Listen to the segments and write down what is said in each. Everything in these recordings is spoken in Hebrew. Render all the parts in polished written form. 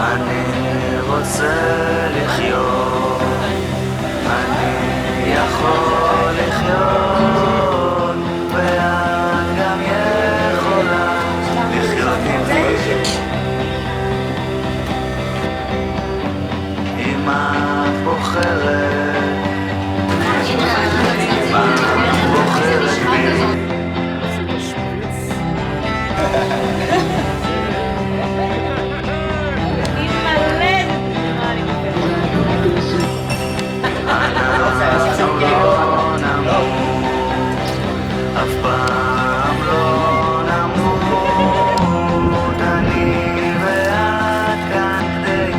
אני רוצה לחיות, אני יכול לחיות, ואת גם יכולה לחיות איתי. אם את בוחרת, אם את בוחרת בי. אנחנו לא נמות, אף פעם לא נמות, אני ואת כאן כדי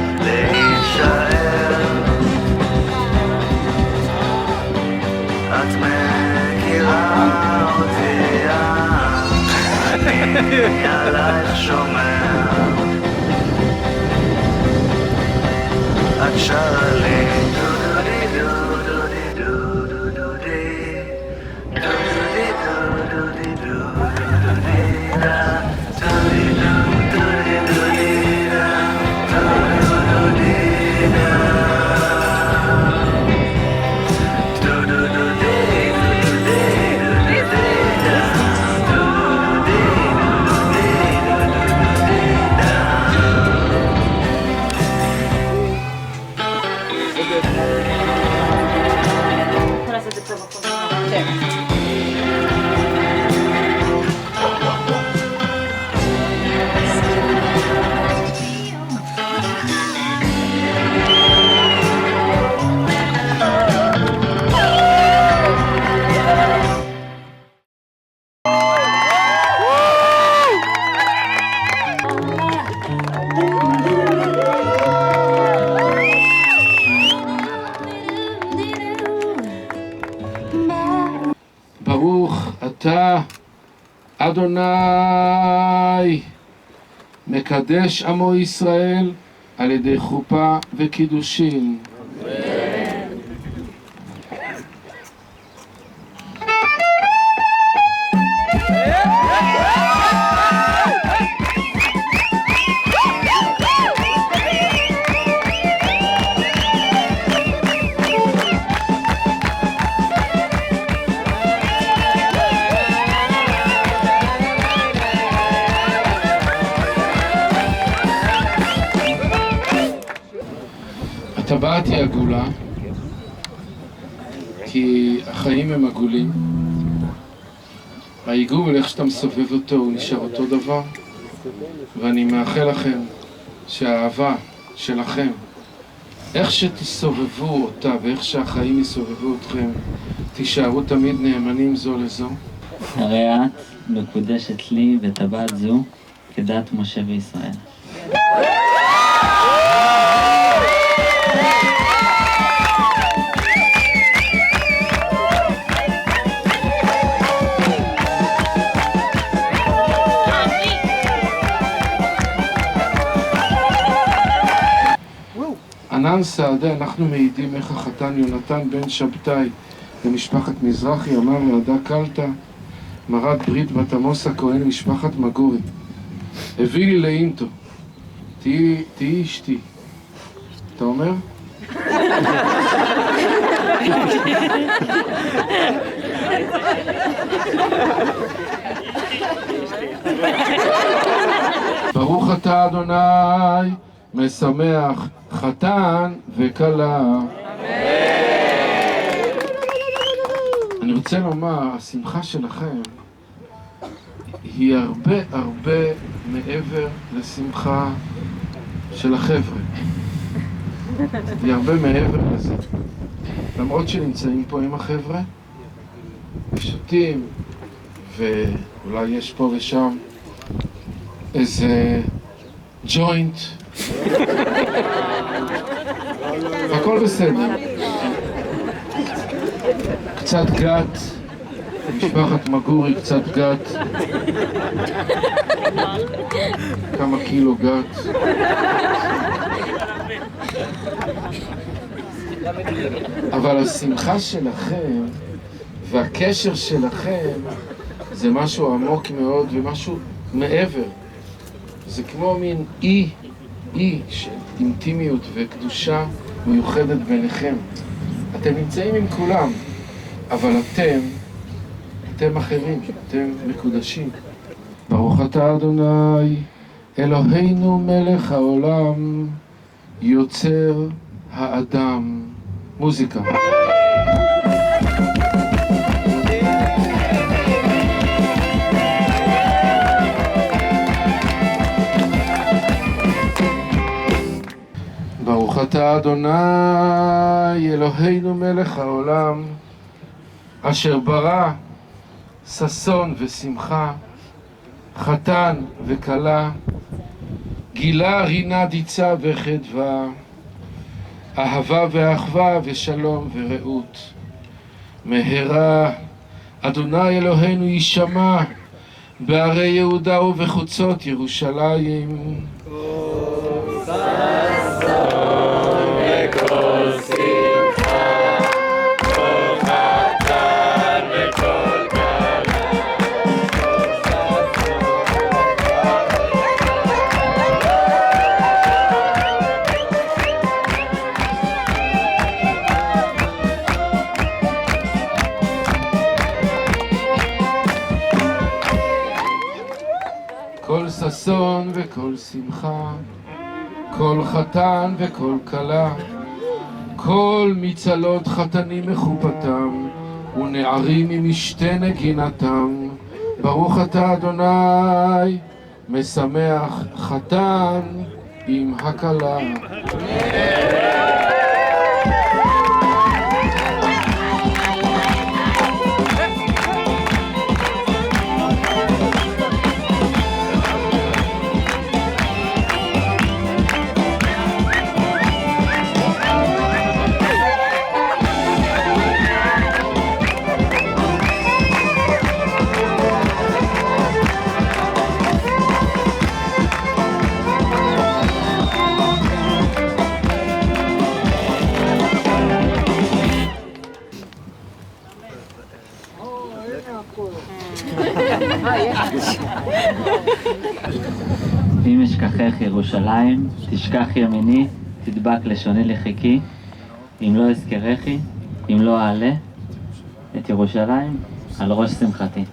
להישאר. את מכירה אותי, אני עלייך שומר. את שרה לי ברוך אתה אדוני מקדש עמו ישראל על ידי חופה וקידושין. הטבעת היא עגולה, כי החיים הם עגולים. העיגול, איך שאתה מסובב אותו, הוא נשאר אותו דבר. ואני מאחל לכם שהאהבה שלכם, איך שתסובבו אותה ואיך שהחיים יסובבו אתכם, תישארו תמיד נאמנים זו לזו. הרי את מקודשת לי בטבעת זו כדת משה וישראל. ענן סעדה, אנחנו מעידים איך החתן יונתן בן שבתאי למשפחת מזרחי אמר לעדה קלטה, מרת ברית בת עמוס הכהן משפחת מגורי, הביא לי לאינטו, תהי אשתי. אתה אומר? ברוך אתה אדוני משמח חתן וכלה. אני רוצה לומר, השמחה שלכם היא הרבה הרבה מעבר לשמחה של החבר'ה. היא הרבה מעבר לזה. למרות שנמצאים פה עם החבר'ה, ושותים, ואולי יש פה ושם איזה ג'וינט. הכל בסדר. קצת גת, משפחת מגורי קצת גת. כמה קילו גת. אבל השמחה שלכם והקשר שלכם זה משהו עמוק מאוד ומשהו מעבר. זה כמו מין אי אי של אינטימיות וקדושה מיוחדת ביניכם. אתם נמצאים עם כולם, אבל אתם אחרים, אתם מקודשים. ברוך אתה אדוני, אלוהינו מלך העולם, יוצר האדם. מוזיקה. ברוך אתה אדוני, אלוהינו מלך העולם, אשר ברא ששון ושמחה, חתן וכלה, גילה רינה דיצה וחדווה, אהבה ואחווה ושלום ורעות. מהרה אדוני אלוהינו יישמע בערי יהודה ובחוצות ירושלים. כל ששון וכל שמחה, כל חתן וכל כלה, כל מצלות חתנים מחופתם, ונערים ממשתה נגינתם. ברוך אתה אדוני, משמח חתן עם הכלה. אם אשכחך ירושלים, תשכח ימיני, תדבק לשוני לחיקי. אם לא אזכרכי, אם לא אעלה את ירושלים על ראש שמחתי.